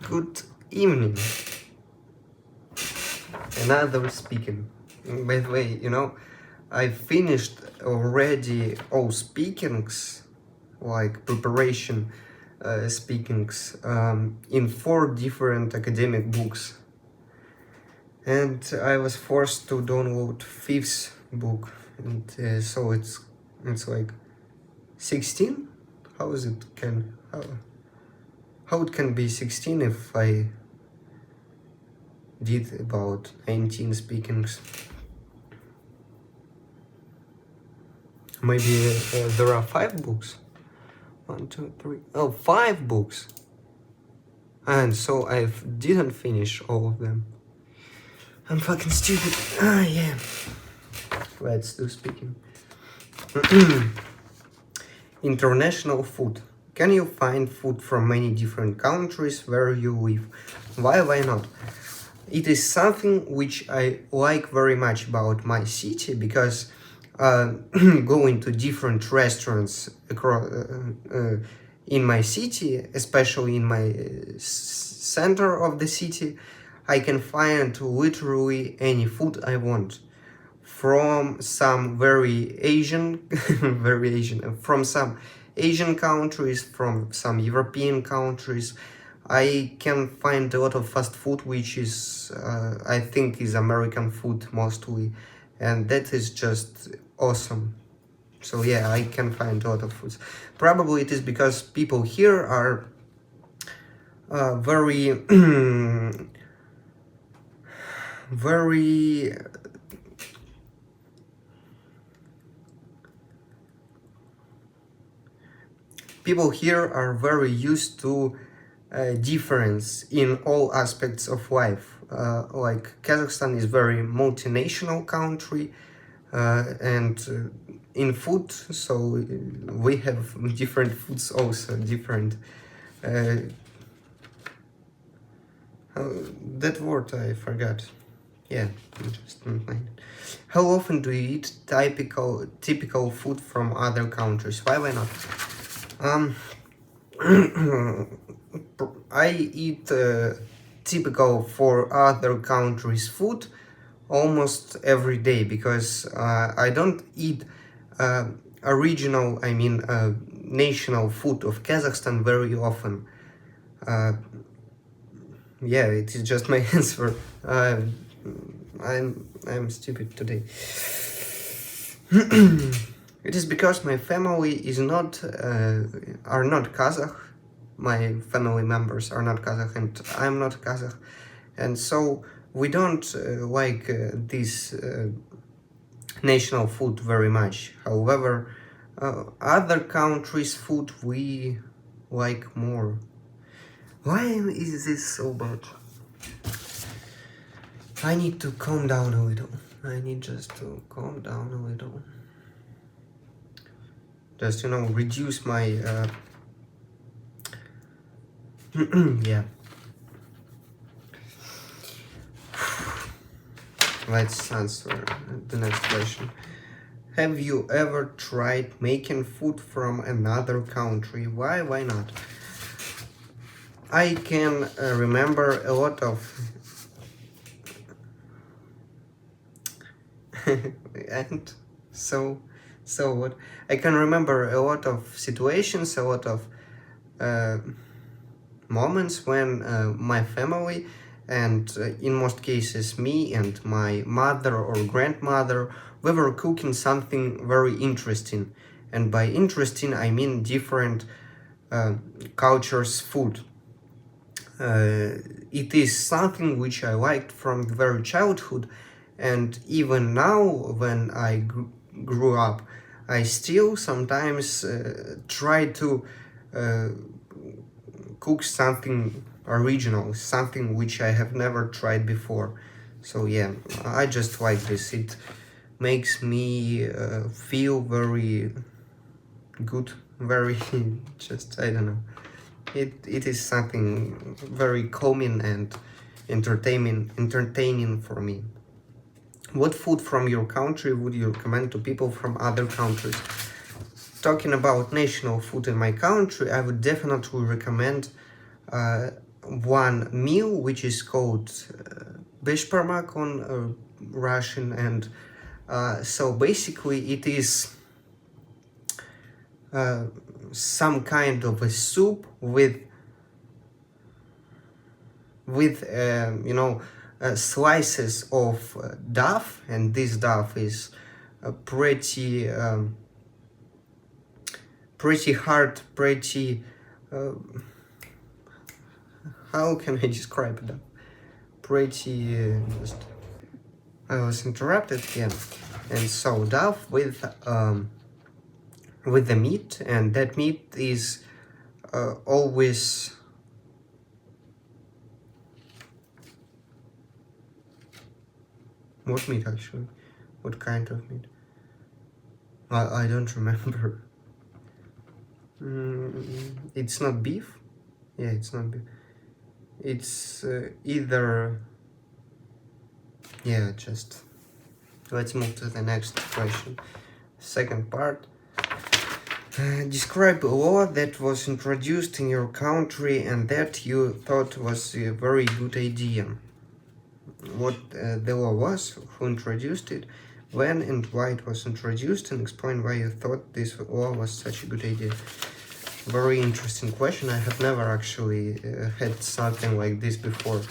Good evening. Another speaking. By the way, I finished already all speakings, like preparation speakings, in 4 different academic books. And I was forced to download 5th book, and so it's like 16. How is it how it can be 16 if I did about 19 speakings? Maybe there are 5 books. 1, 2, 3. Oh, 5 books. And so I didn't finish all of them. I'm fucking stupid. Yeah. Let's do speaking. International food. Can you find food from many different countries where you live? Why not? It is something which I like very much about my city, because going to different restaurants across in my city, especially in my center of the city, I can find literally any food I want, from some very Asian, from some Asian countries, from some European countries. I can find a lot of fast food, which is, I think, is American food mostly, and that is just awesome. So yeah, I can find a lot of foods. Probably it is because people here are very, very people here are very used to difference in all aspects of life. Like Kazakhstan is very multinational country, and in food, so we have different foods also, different that word I forgot. Yeah, just mind. How often do you eat typical food from other countries? Why not? I eat typical for other countries' food almost every day, because I don't eat original, national food of Kazakhstan very often. Yeah, it is just my answer. I'm stupid today. It is because my family is not are not Kazakh. My family members are not Kazakh, and I'm not Kazakh, and so we don't like this national food very much. However, other countries' food we like more. Why is this so bad? I need to calm down a little. I need just to calm down a little. Just, reduce my... yeah. Let's answer the next question. Have you ever tried making food from another country? Why not? I can remember a lot of... and so what? I can remember a lot of situations, a lot of moments when my family, and in most cases me and my mother or grandmother, we were cooking something very interesting. And by interesting, I mean different cultures' food. It is something which I liked from the very childhood, and even now when I grew up, I still sometimes try to cook something original, something which I have never tried before. So yeah, I just like this. It makes me feel very good, very just, I don't know. It is something very calming and entertaining for me. What food from your country would you recommend to people from other countries? Talking about national food in my country, I would definitely recommend one meal which is called beshparmak on Russian, and so basically it is some kind of a soup with slices of duff, and this duff is pretty hard, pretty how can I describe it? Pretty just I was interrupted again. And so duff with the meat, and that meat is always what meat actually? What kind of meat? I don't remember. It's not beef? Yeah, it's not beef. It's either... Yeah, just... Let's move to the next question. Second part. Describe a law that was introduced in your country and that you thought was a very good idea. What the law was, who introduced it, when and why it was introduced, and explain why you thought this law was such a good idea. Very interesting question. I have never actually had something like this before.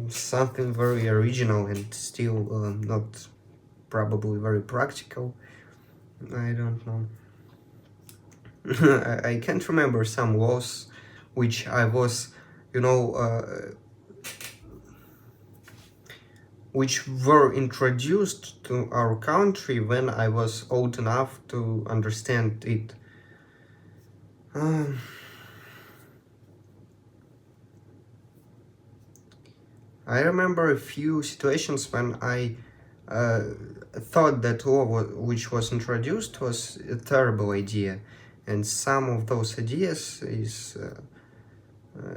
Something very original and still not probably very practical. I don't know. I can't remember some laws which I was, which were introduced to our country when I was old enough to understand it. I remember a few situations when I thought that law which was introduced was a terrible idea, and some of those ideas is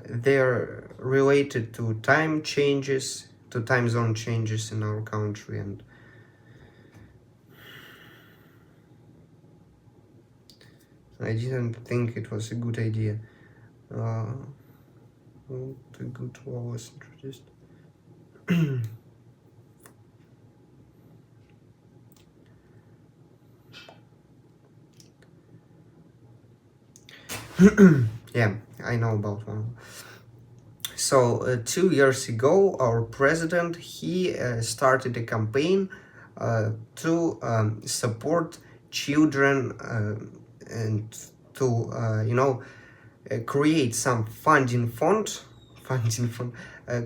they're related to time changes, to time zone changes in our country, and I didn't think it was a good idea. The good law was introduced. Yeah, I know about one. So 2 years ago, our president, he started a campaign to support children and to create some funding fund,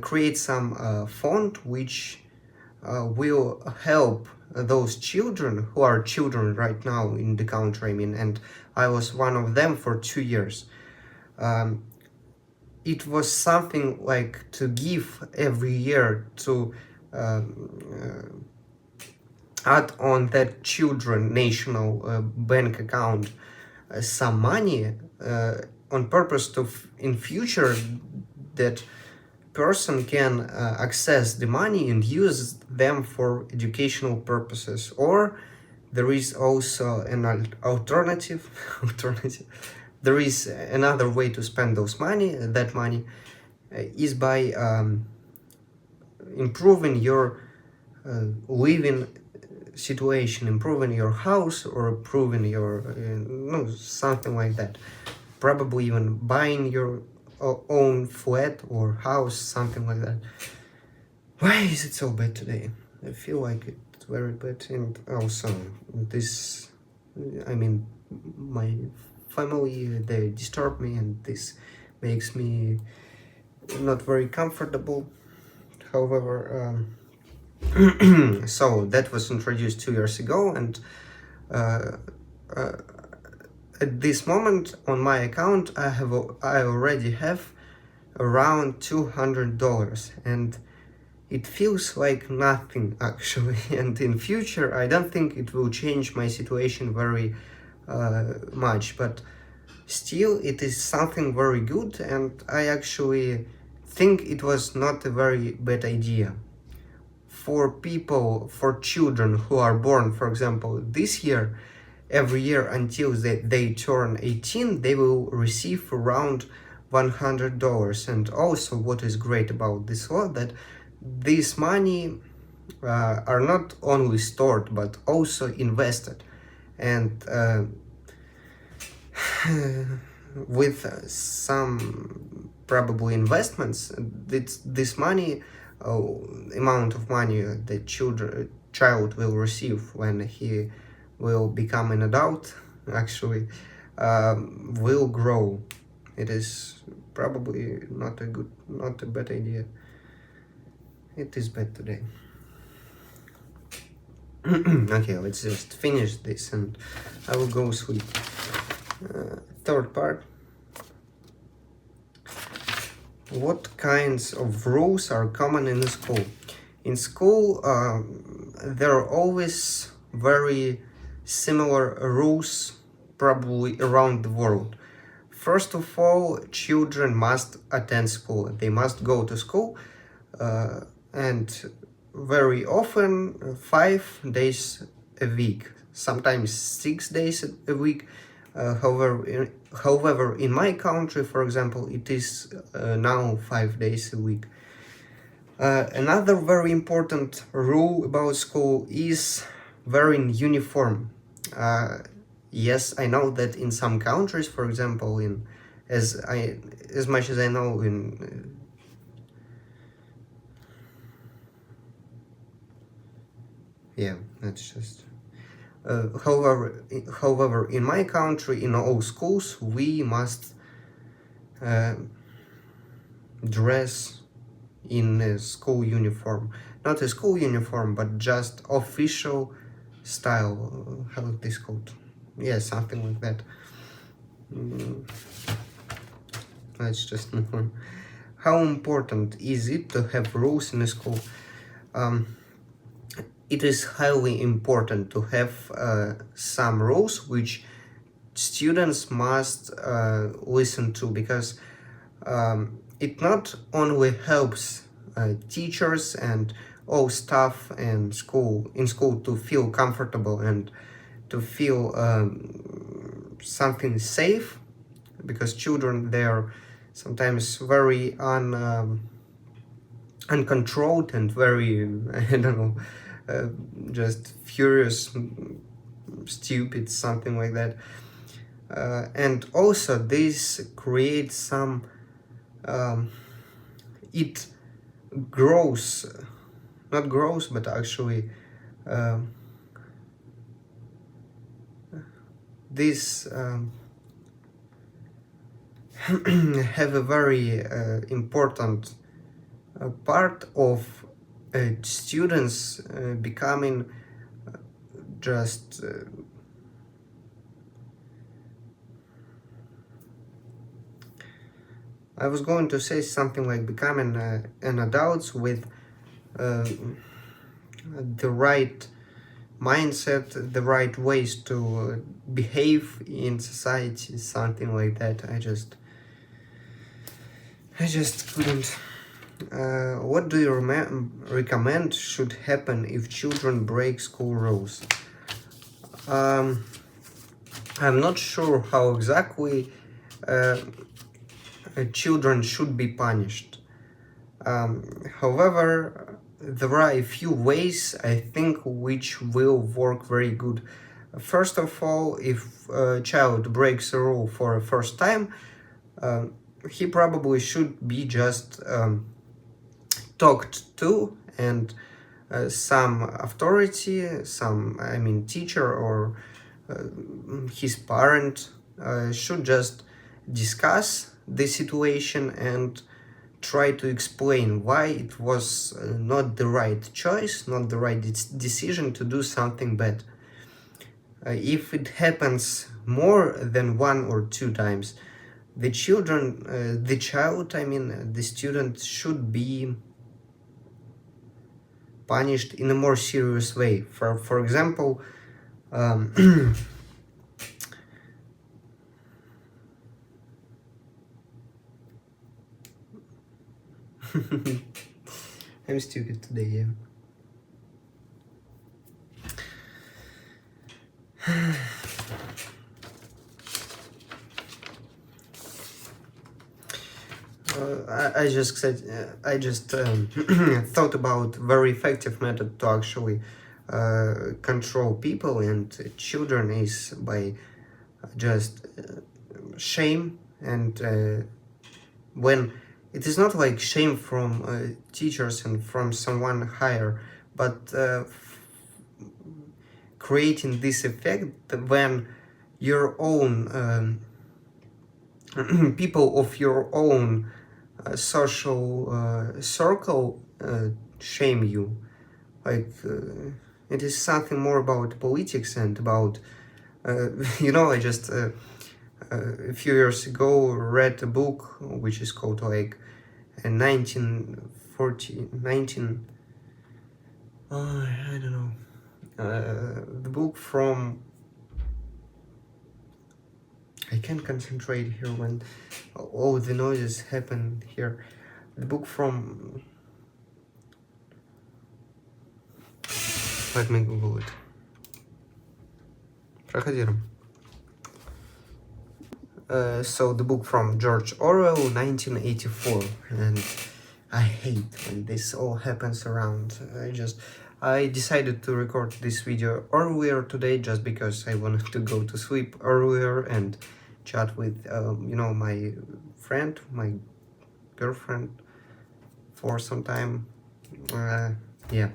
create some fund which will help those children who are children right now in the country. I mean, and I was one of them for 2 years. It was something like to give every year to add on that children national bank account some money on purpose to in future that person can access the money and use them for educational purposes. Or there is also an alternative there is another way to spend those money. That money is by improving your living situation, improving your house, or improving your something like that. Probably even buying your own flat or house, something like that. Why is it so bad today? I feel like it's very bad. And also this, I mean, my family, they disturb me, and this makes me not very comfortable. However, so that was introduced 2 years ago, and at this moment on my account I already have around $200, and it feels like nothing actually. And in future I don't think it will change my situation very much, but still it is something very good, and I actually think it was not a very bad idea. For people, for children who are born, for example, this year, every year until they turn 18, they will receive around $100. And also what is great about this law, that this money are not only stored but also invested. And with some probably investments, this money, amount of money the child will receive when he will become an adult, actually, will grow. It is probably not a bad idea. It is bad today. Okay, let's just finish this and I will go sleep. Third part. What kinds of rules are common in school? In school, there are always very similar rules, probably around the world. First of all, children must attend school. They must go to school, and very often 5 days a week, sometimes 6 days a week. However, in my country, for example, it is now 5 days a week. Another very important rule about school is wearing uniform. Yes, I know that in some countries, for example, as much as I know, yeah, that's just. However, in my country, in all schools, we must dress in a school uniform. Not a school uniform, but just official style. How is this called? Yeah, something like that. Let's just move on. How important is it to have rules in a school? It is highly important to have some rules which students must listen to, because it not only helps teachers and all staff and in school to feel comfortable and to feel something safe, because children, they are sometimes very uncontrolled and very I don't know, just furious, stupid, something like that. And also this creates some it grows, not grows, but actually this have a very important part of students becoming just I was going to say something like becoming an adult with the right mindset, the right ways to behave in society, something like that. I just couldn't. What do you recommend should happen if children break school rules? I'm not sure how exactly children should be punished. However, there are a few ways, I think, which will work very good. First of all, if a child breaks a rule for a first time, he probably should be just talked to, and some authority, teacher or his parent should just discuss the situation and try to explain why it was not the right choice, not the right decision to do something bad. If it happens more than 1 or 2 times, the student should be punished in a more serious way. For example, I'm stupid today, yeah. I just said I just thought about very effective method to actually control people and children is by just shame and when it is not like shame from teachers and from someone higher, but creating this effect when your own people of your own social circle shame you. Like it is something more about politics and about I just a few years ago read a book which is called like 1940 19 I don't know the book from I can't concentrate here when all the noises happen here. The book from let me Google it. Проходи. So the book from George Orwell, 1984, and I hate when this all happens around. I decided to record this video earlier today just because I wanted to go to sleep earlier and chat with my friend, my girlfriend for some time. Yeah.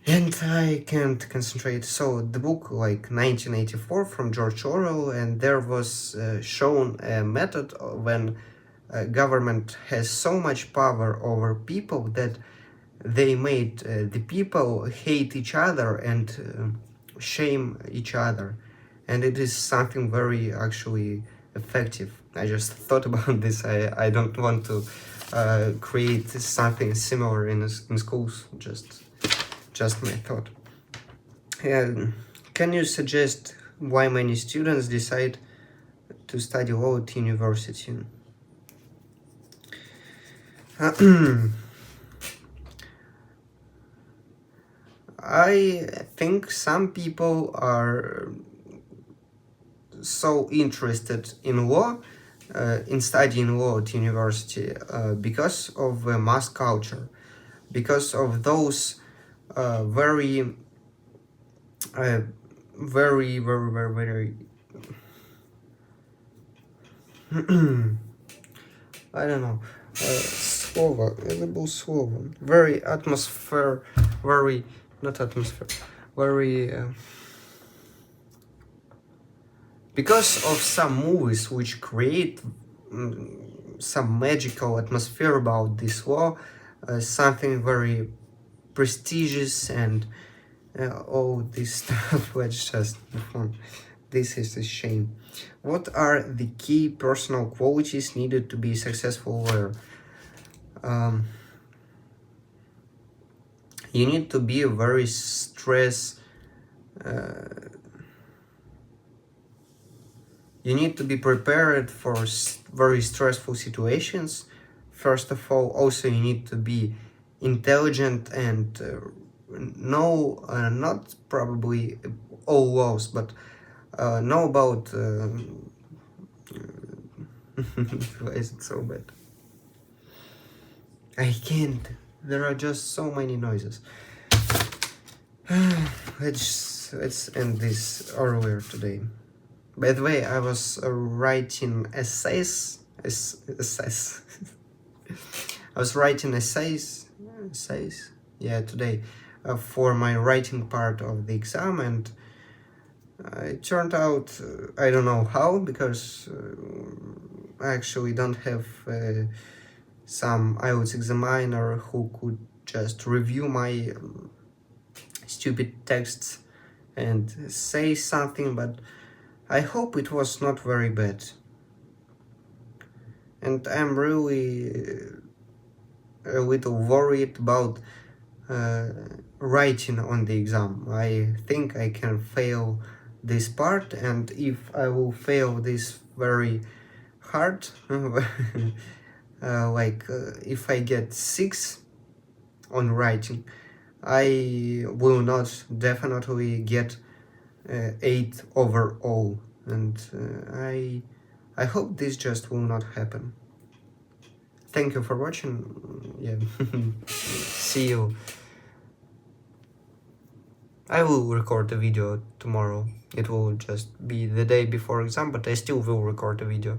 And I can't concentrate. So the book, like 1984 from George Orwell, and there was shown a method when government has so much power over people that they made the people hate each other and shame each other. And it is something very actually effective. I just thought about this. I don't want to create something similar in schools. Just my thought. Can you suggest why many students decide to study law at university? I think some people are so interested in law, in studying law at university, because of mass culture, because of those very I don't know, слово, забыл слово, very atmosphere, very, not atmosphere, very, because of some movies which create some magical atmosphere about this law, something very prestigious and all this stuff. Let's just move on. This is a shame. What are the key personal qualities needed to be a successful lawyer? You need to be very you need to be prepared for very stressful situations. First of all, also you need to be intelligent and know not probably all laws, but know about why is it so bad? I can't. There are just so many noises. Let's end this earlier today. By the way, I was writing essays. I was writing essays. Yeah, today for my writing part of the exam, and it turned out I don't know how, because I actually don't have some IELTS examiner who could just review my stupid texts and say something, but I hope it was not very bad. And I'm really a little worried about writing on the exam. I think I can fail this part, and if I will fail this very hard, if I get 6 on writing, I will not definitely get 8 overall, and I hope this just will not happen. thank you for watching. Yeah. See you. I will record the video tomorrow. It will just be the day before exam, but I still will record the video.